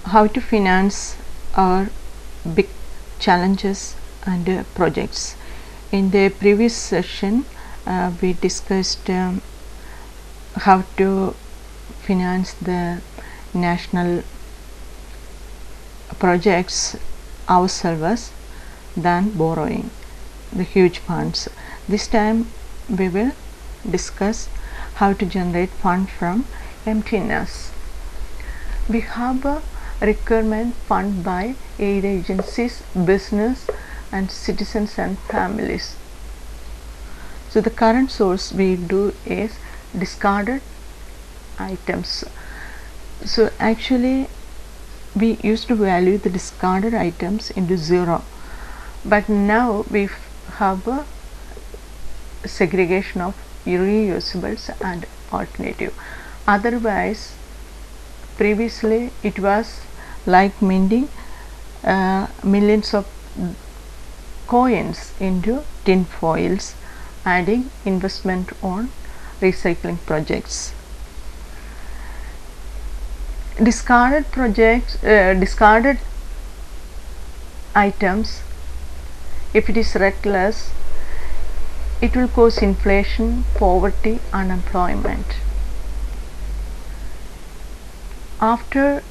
how to finance our big challenges and projects. In the previous session we discussed how to finance the national projects ourselves than borrowing the huge funds. This time we will discuss how to generate fund from emptiness. We have a requirement fund by aid agencies, business and citizens and families. So the current source we do is discarded items. So actually we used to value the discarded items into 0, but now we have a segregation of reusables and alternative. Otherwise previously it was like minting millions of coins into tin foils, adding investment on recycling projects. Discarded items, if it is reckless, it will cause inflation, poverty, unemployment. After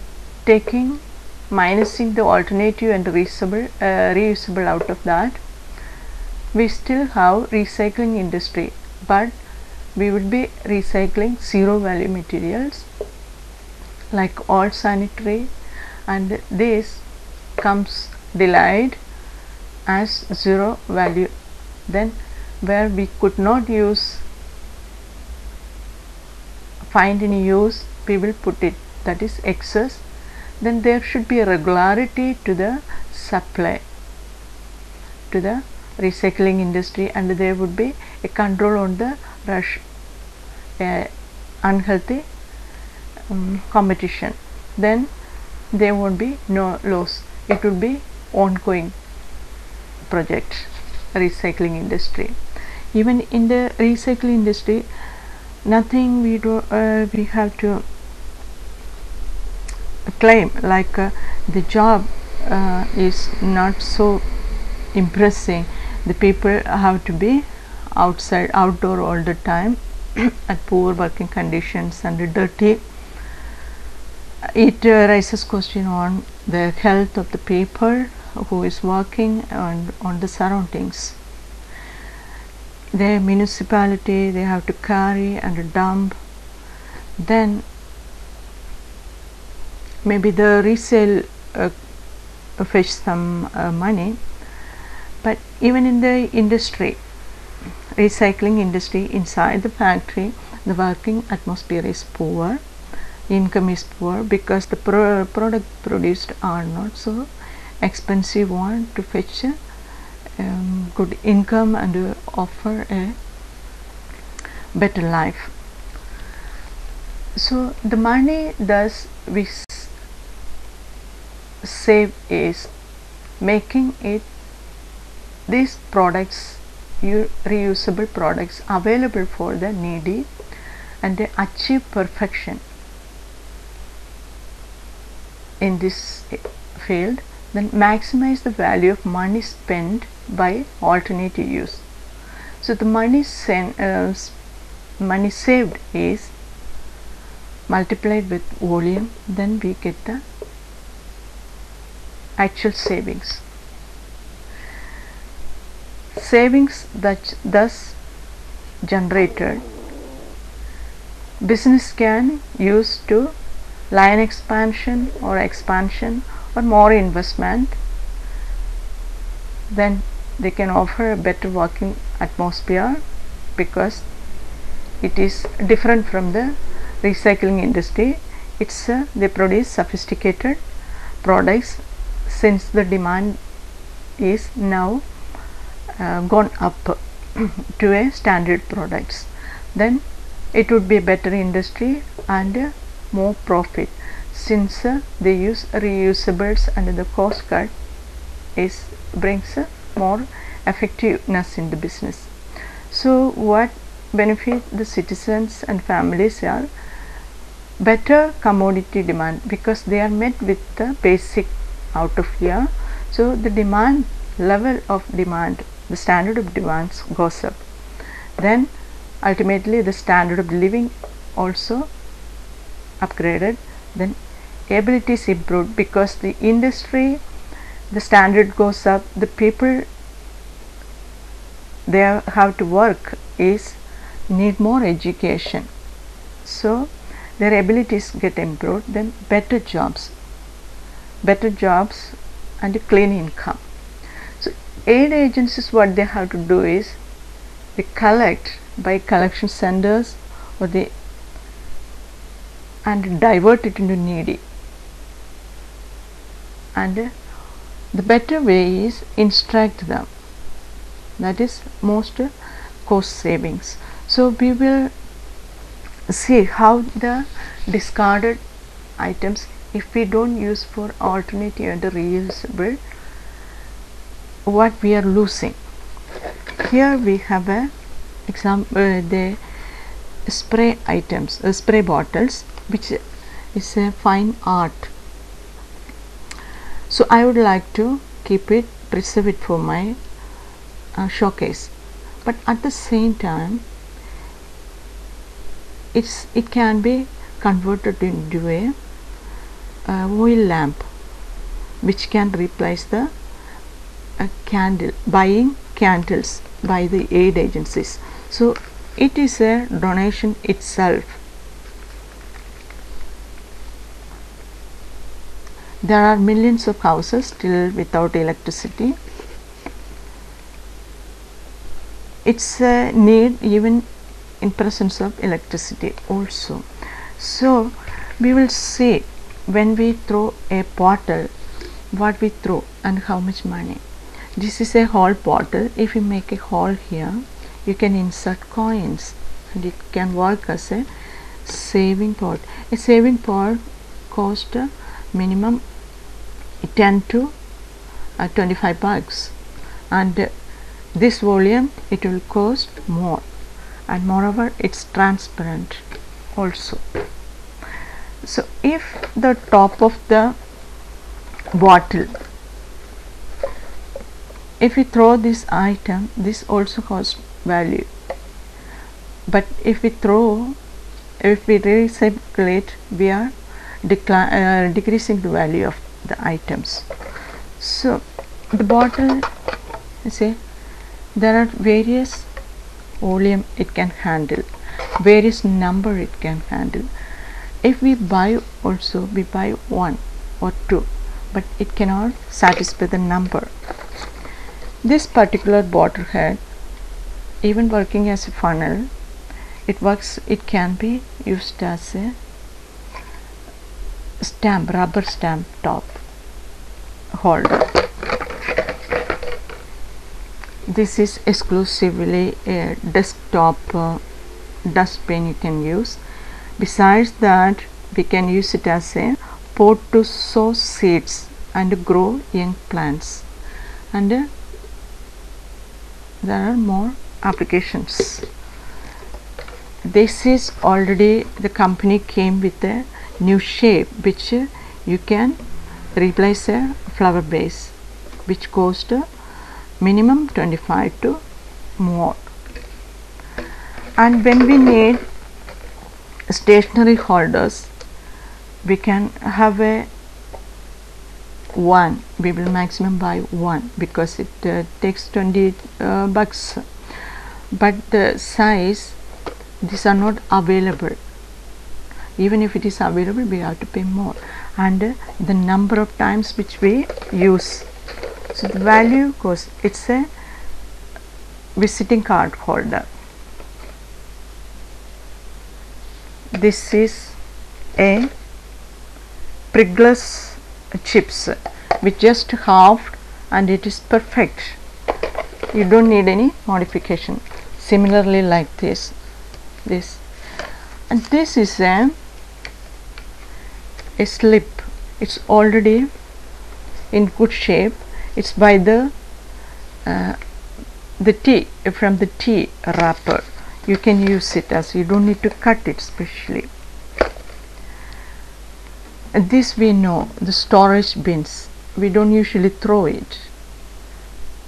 minusing the alternative and reusable out of that, we still have recycling industry, but we would be recycling zero value materials like all sanitary, and this comes delayed as zero value. Then where we could not find any use, we will put it, that is excess. Then there should be a regularity to the supply to the recycling industry, and there would be a control on the rush, unhealthy competition. Then there won't be no loss, it would be ongoing project, recycling industry. Even in the recycling industry, nothing we have to claim, like the job is not so impressive. The people have to be outdoor all the time at poor working conditions and dirty. It raises question on the health of the people who is working and on the surroundings. The municipality, they have to carry and dump. Then maybe the resale fetch some money, but even in the industry, recycling industry, inside the factory, the working atmosphere is poor, income is poor, because the product produced are not so expensive one to fetch a good income and offer a better life. So the money thus we save is making these products, reusable products, available for the needy, and they achieve perfection in this field. Then maximize the value of money spent by alternative use. So the money saved is multiplied with volume, then we get the actual savings. Savings that thus generated, business can use to line expansion or more investment. Then they can offer a better working atmosphere, because it is different from the recycling industry. It's they produce sophisticated products, since the demand is now gone up to a standard products. Then it would be a better industry and more profit, since they use reusables and the cost cut brings more effectiveness in the business. So what benefit the citizens and families are? better commodity demand because they are met with the basic out of here. So the demand level of demand, the standard of demands goes up. Then ultimately the standard of living also upgraded. Then ability is improved because the industry, the standard goes up, the people they have to work is need more education, so their abilities get improved. Then better jobs and a clean income. So aid agencies, what they have to do is they collect by collection centers or they and divert it into needy, and the better way is instruct them, that is most cost savings. So we will see how the discarded items, if we don't use for alternative and reusable, what we are losing. Here we have a example, the spray items, spray bottles, which is a fine art. So I would like to keep it, preserve it for my showcase, but at the same time it can be converted into a oil lamp, which can replace the candle, buying candles by the aid agencies. So it is a donation itself. There are millions of houses still without electricity. It's a need even in presence of electricity also. So we will see when we throw a bottle, what we throw and how much money. This is a whole bottle. If you make a hole here, you can insert coins and it can work as a saving pot. A saving pot costs minimum 10 to 25 bucks, and this volume it will cost more, and moreover it's transparent also. So if the top of the bottle, if we throw this item, this also costs value, but if we recycle it, we are decreasing the value of the items. So the bottle, say, there are various volume it can handle, various number it can handle. If we buy also, we buy 1 or 2, but it cannot satisfy the number. This particular bottle head, even working as a funnel, it can be used as a stamp, rubber stamp top holder. This is exclusively a desktop dustbin you can use. Besides that, we can use it as a pot to sow seeds and grow young plants, and there are more applications. This is already, the company came with a new shape which you can replace a flower base, which cost minimum 25 to more. And when we need stationery holders, we can have a one, we will maximum buy one because it takes 20 bucks, but the size, these are not available. Even if it is available, we have to pay more, and the number of times which we use. So the value goes, it's a visiting card holder. This is a Pringles chips which just halved, and it is perfect. You don't need any modification. Similarly, like this, and this is a slip. It's already in good shape. It's by the tea, from the tea wrapper. You can use it as, you don't need to cut it specially. This we know, the storage bins, we don't usually throw it,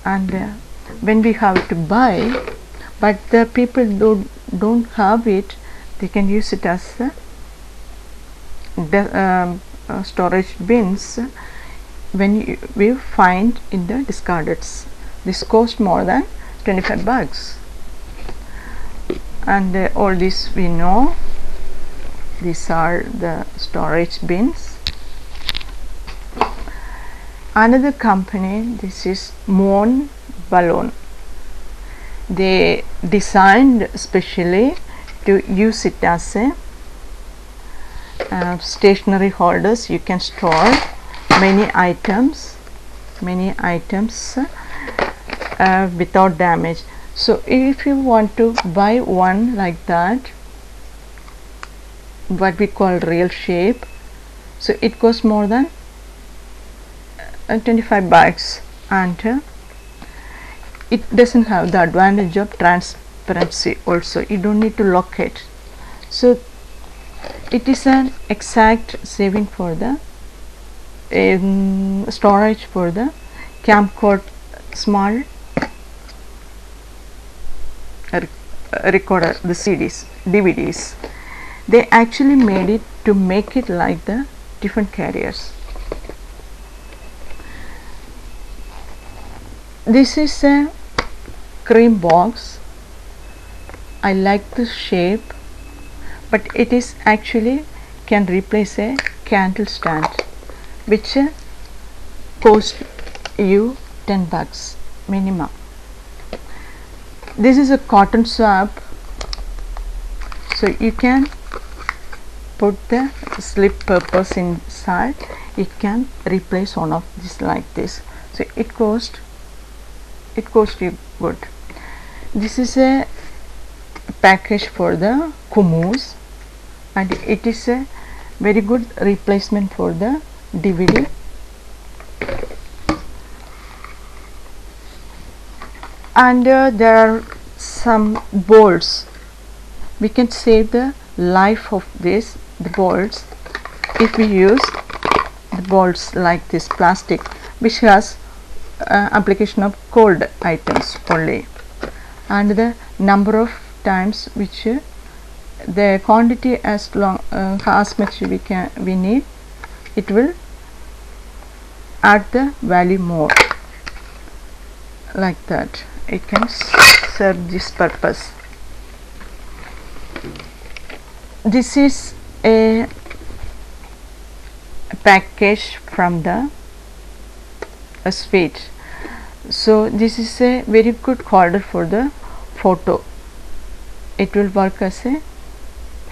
and when we have to buy, but the people don't have it, they can use it as the storage bins when we find in the discardeds. This cost more than 25 bucks, and all this we know. These are the storage bins. Another company, this is Moon Balloon. They designed specially to use it as a stationery holders. You can store many items without damage. So if you want to buy one like that, what we call real shape, so it costs more than 25 bucks, and it doesn't have the advantage of transparency. Also, you don't need to lock it, so it is an exact saving for the storage for the camcorder, small recorder, the CDs, DVDs. They actually made it to make it like the different carriers. This is a cream box. I like the shape, but it is actually can replace a candle stand, which cost you 10 bucks minimum. This is a cotton swab, so you can put the slip purpose inside. It can replace one of this like this, so it cost you good. This is a package for the kummus, and it is a very good replacement for the DVD. And there are some bolts. We can save the life of the bolts if we use the bolts like this plastic, which has application of cold items only, and the number of times which the quantity as much we need, it will add the value more, like that. It can serve this purpose. This is a package from the sweet. So this is a very good holder for the photo. It will work as a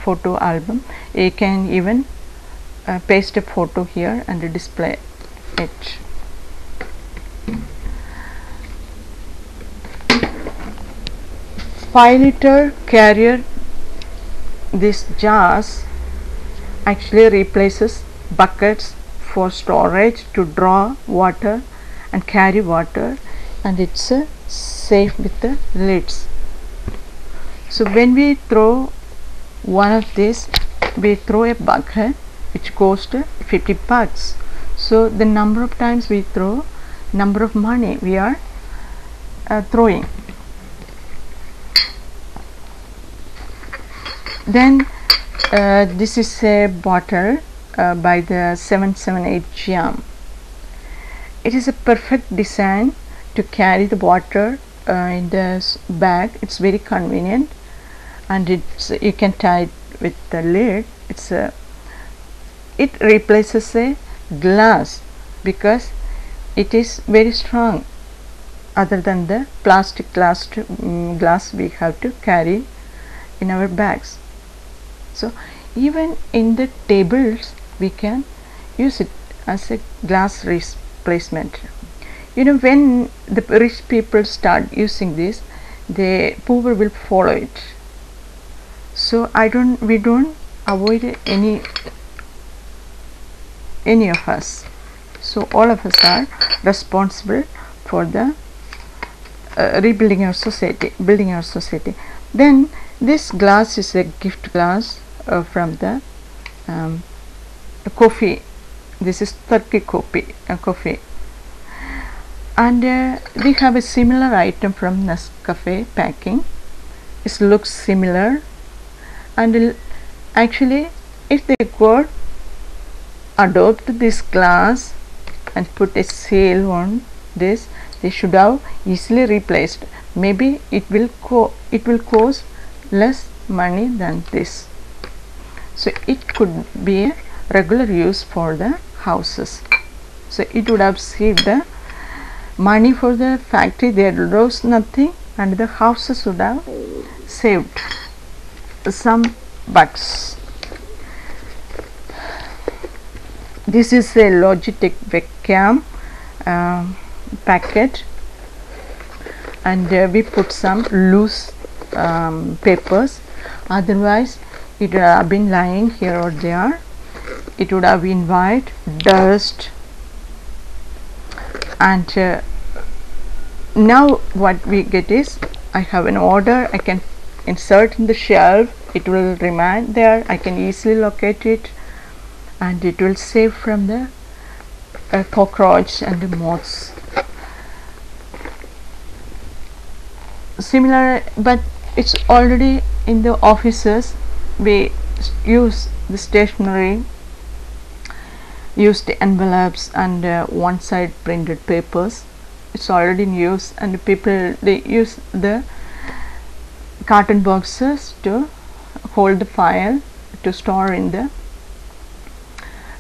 photo album. You can even paste a photo here and display it. Five-liter carrier. These jars actually replaces buckets for storage to draw water and carry water, and it's safe with the lids. So when we throw one of these, we throw a bucket which costs 50 bucks. So the number of times we throw, number of money we are throwing. Then this is a bottle by the 778 Jam. It is a perfect design to carry the water in the bag. It's very convenient, and you can tie it with the lid. It replaces a glass because it is very strong, other than the plastic glass we have to carry in our bags. So even in the tables we can use it as a glass replacement. You know, when the rich people start using this, the poor will follow it. So we don't avoid any of us. So all of us are responsible for the rebuilding our society, building our society. Then this glass is a gift glass from the coffee. This is Turkey coffee. And we have a similar item from Nescafe packing. It looks similar, and actually if they could adopt this glass and put a seal on this, they should have easily replaced. Maybe it will cost less money than this. So it could be a regular use for the houses. So it would have saved the money for the factory. They lost nothing, and the houses would have saved some bucks. This is a Logitech webcam packet, and we put some loose papers, otherwise it would have been lying here or there. It would have been white dust. And now what we get is, I have an order, I can insert in the shelf, it will remain there, I can easily locate it, and it will save from the cockroach and the moths. Similar, but it's already in the offices. We use the stationery, use the envelopes and one side printed papers. It's already in use, and people, they use the carton boxes to hold the file, to store in the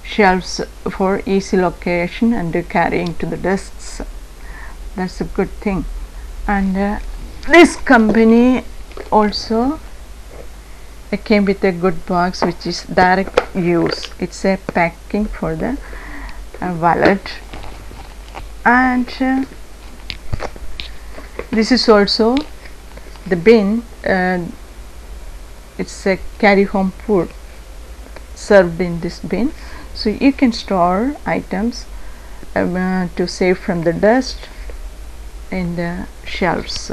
shelves for easy location and carrying to the desks. That's a good thing. And this company also came with a good box, which is direct use. It's a packing for the wallet. And this is also the bin. It's a carry home food served in this bin, so you can store items to save from the dust in the shelves.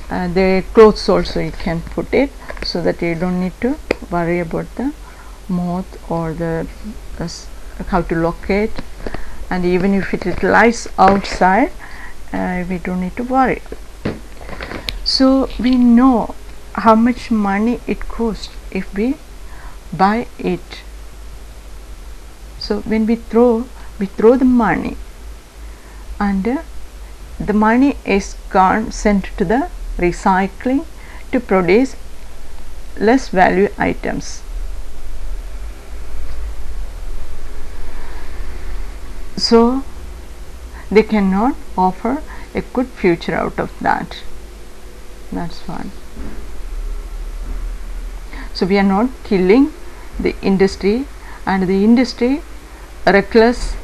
The clothes also you can put it, so that you don't need to worry about the moth or the how to locate. And even if it lies outside, we don't need to worry. So we know how much money it costs if we buy it. So when we throw the money, and the money is gone, sent to the recycling to produce less value items. So they cannot offer a good future out of that. That's fine. So we are not killing the industry, and the industry reckless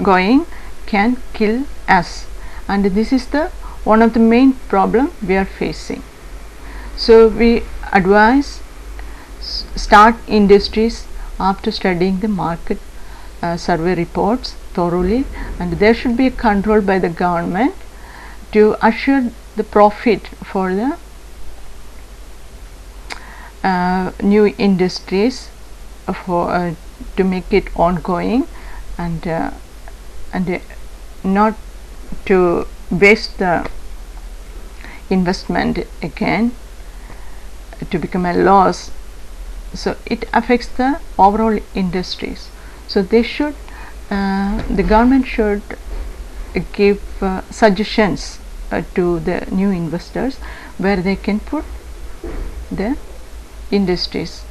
going can kill us, and this is the one of the main problem we are facing. So we advise start industries after studying the market survey reports thoroughly, and there should be a control by the government to assure the profit for the new industries, for to make it ongoing, and not to waste the investment again to become a loss. So it affects the overall industries. So they should the government should give suggestions to the new investors where they can put the industries.